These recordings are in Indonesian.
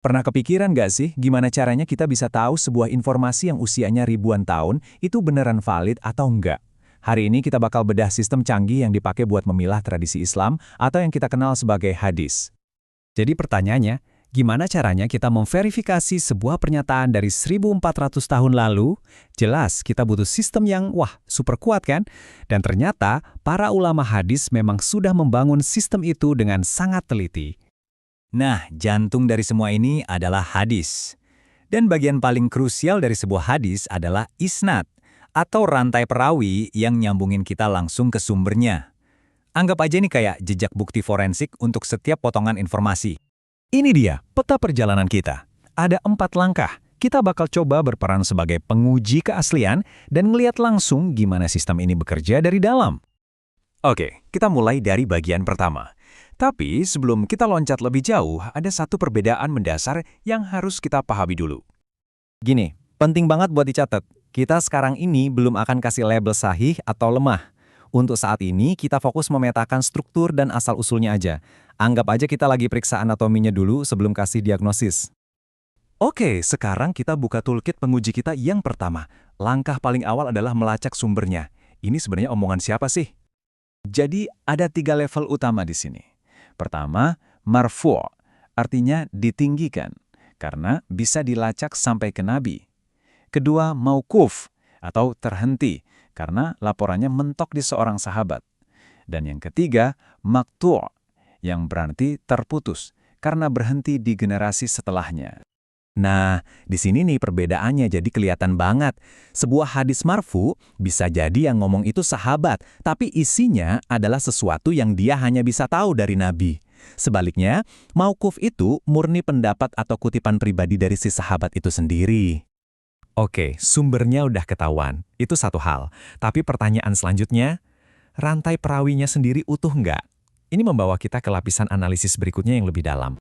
Pernah kepikiran nggak sih gimana caranya kita bisa tahu sebuah informasi yang usianya ribuan tahun itu beneran valid atau enggak? Hari ini kita bakal bedah sistem canggih yang dipakai buat memilah tradisi Islam atau yang kita kenal sebagai hadis. Jadi pertanyaannya, gimana caranya kita memverifikasi sebuah pernyataan dari 1400 tahun lalu? Jelas kita butuh sistem yang, super kuat kan? Dan ternyata para ulama hadis memang sudah membangun sistem itu dengan sangat teliti. Nah, jantung dari semua ini adalah hadis. Dan bagian paling krusial dari sebuah hadis adalah isnad, atau rantai perawi yang nyambungin kita langsung ke sumbernya. Anggap aja ini kayak jejak bukti forensik untuk setiap potongan informasi. Ini dia peta perjalanan kita. Ada 4 langkah. Kita bakal coba berperan sebagai penguji keaslian dan ngeliat langsung gimana sistem ini bekerja dari dalam. Oke, kita mulai dari bagian pertama. Tapi sebelum kita loncat lebih jauh, ada satu perbedaan mendasar yang harus kita pahami dulu. Gini, penting banget buat dicatat. Kita sekarang ini belum akan kasih label sahih atau lemah. Untuk saat ini, kita fokus memetakan struktur dan asal-usulnya aja. Anggap aja kita lagi periksa anatominya dulu sebelum kasih diagnosis. Oke, sekarang kita buka toolkit penguji kita yang pertama. Langkah paling awal adalah melacak sumbernya. Ini sebenarnya omongan siapa sih? Jadi, ada 3 level utama di sini. Pertama, marfu', artinya ditinggikan, karena bisa dilacak sampai ke Nabi. Kedua, mauquf, atau terhenti, karena laporannya mentok di seorang sahabat. Dan yang ketiga, maqtu', yang berarti terputus, karena berhenti di generasi setelahnya. Nah, di sini nih perbedaannya jadi kelihatan banget. Sebuah hadis marfu bisa jadi yang ngomong itu sahabat, tapi isinya adalah sesuatu yang dia hanya bisa tahu dari Nabi. Sebaliknya, mauquf itu murni pendapat atau kutipan pribadi dari si sahabat itu sendiri. Oke, sumbernya udah ketahuan. Itu satu hal. Tapi pertanyaan selanjutnya, rantai perawinya sendiri utuh nggak? Ini membawa kita ke lapisan analisis berikutnya yang lebih dalam.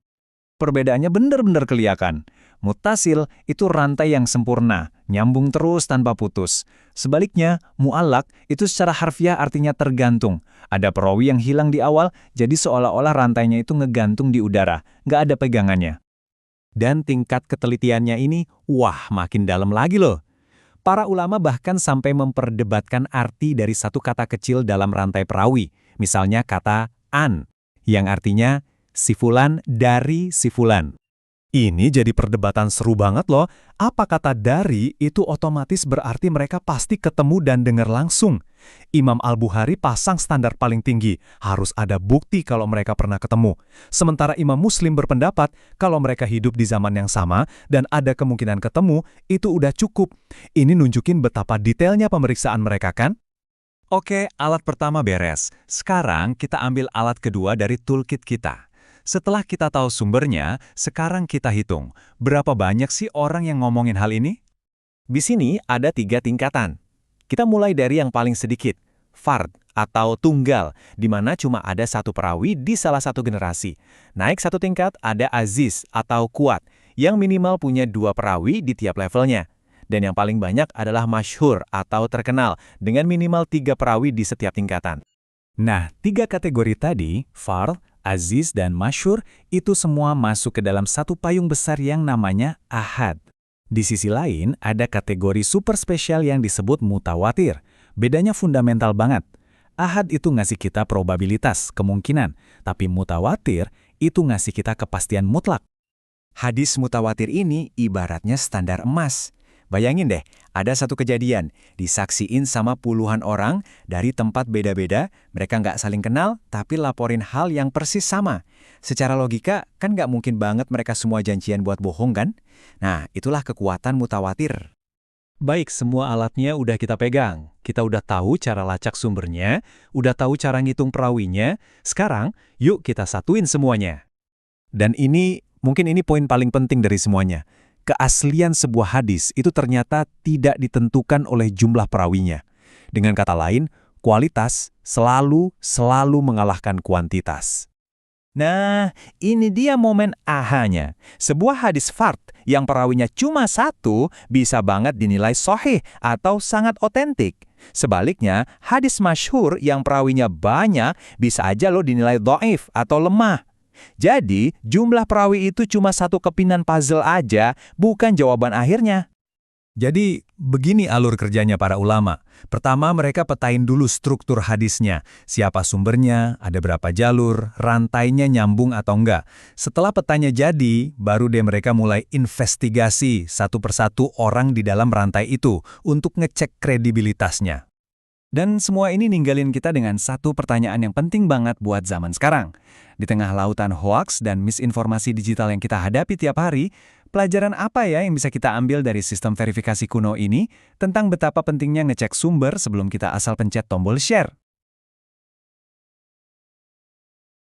Perbedaannya benar-benar kelihatan. Muttasil itu rantai yang sempurna, nyambung terus tanpa putus. Sebaliknya, mu'allaq itu secara harfiah artinya tergantung. Ada perawi yang hilang di awal, jadi seolah-olah rantainya itu ngegantung di udara, nggak ada pegangannya. Dan tingkat ketelitiannya ini, makin dalam lagi loh. Para ulama bahkan sampai memperdebatkan arti dari satu kata kecil dalam rantai perawi. Misalnya kata an, yang artinya si fulan dari si fulan. Ini jadi perdebatan seru banget loh. Apa kata dari itu otomatis berarti mereka pasti ketemu dan dengar langsung. Imam Al-Bukhari pasang standar paling tinggi. Harus ada bukti kalau mereka pernah ketemu. Sementara Imam Muslim berpendapat kalau mereka hidup di zaman yang sama dan ada kemungkinan ketemu, itu udah cukup. Ini nunjukin betapa detailnya pemeriksaan mereka kan? Oke, alat pertama beres. Sekarang kita ambil alat kedua dari toolkit kita. Setelah kita tahu sumbernya, sekarang kita hitung. Berapa banyak sih orang yang ngomongin hal ini? Di sini ada 3 tingkatan. Kita mulai dari yang paling sedikit, fard atau tunggal, di mana cuma ada satu perawi di salah satu generasi. Naik satu tingkat ada aziz atau kuat, yang minimal punya 2 perawi di tiap levelnya. Dan yang paling banyak adalah masyhur atau terkenal, dengan minimal 3 perawi di setiap tingkatan. Nah, 3 kategori tadi, fard, aziz, dan masyhur, itu semua masuk ke dalam satu payung besar yang namanya ahad. Di sisi lain, ada kategori super spesial yang disebut mutawatir. Bedanya fundamental banget. Ahad itu ngasih kita probabilitas, kemungkinan, tapi mutawatir itu ngasih kita kepastian mutlak. Hadis mutawatir ini ibaratnya standar emas. Bayangin deh, ada satu kejadian, disaksiin sama puluhan orang dari tempat beda-beda, mereka nggak saling kenal, tapi laporin hal yang persis sama. Secara logika, kan nggak mungkin banget mereka semua janjian buat bohong kan? Nah, itulah kekuatan mutawatir. Baik, semua alatnya udah kita pegang. Kita udah tahu cara lacak sumbernya, udah tahu cara ngitung perawinya. Sekarang, yuk kita satuin semuanya. Dan mungkin ini poin paling penting dari semuanya. Keaslian sebuah hadis itu ternyata tidak ditentukan oleh jumlah perawinya. Dengan kata lain, kualitas selalu mengalahkan kuantitas. Nah, ini dia momen ahanya. Sebuah hadis fard yang perawinya cuma 1 bisa banget dinilai sahih atau sangat otentik. Sebaliknya, hadis masyhur yang perawinya banyak bisa aja dinilai dhaif atau lemah. Jadi, jumlah perawi itu cuma satu kepingan puzzle aja, bukan jawaban akhirnya. Jadi, begini alur kerjanya para ulama. Pertama, mereka petain dulu struktur hadisnya. Siapa sumbernya, ada berapa jalur, rantainya nyambung atau enggak. Setelah petanya jadi, baru deh mereka mulai investigasi satu persatu orang di dalam rantai itu untuk ngecek kredibilitasnya. Dan semua ini ninggalin kita dengan satu pertanyaan yang penting banget buat zaman sekarang. Di tengah lautan hoaks dan misinformasi digital yang kita hadapi tiap hari, pelajaran apa ya yang bisa kita ambil dari sistem verifikasi kuno ini tentang betapa pentingnya ngecek sumber sebelum kita asal pencet tombol share?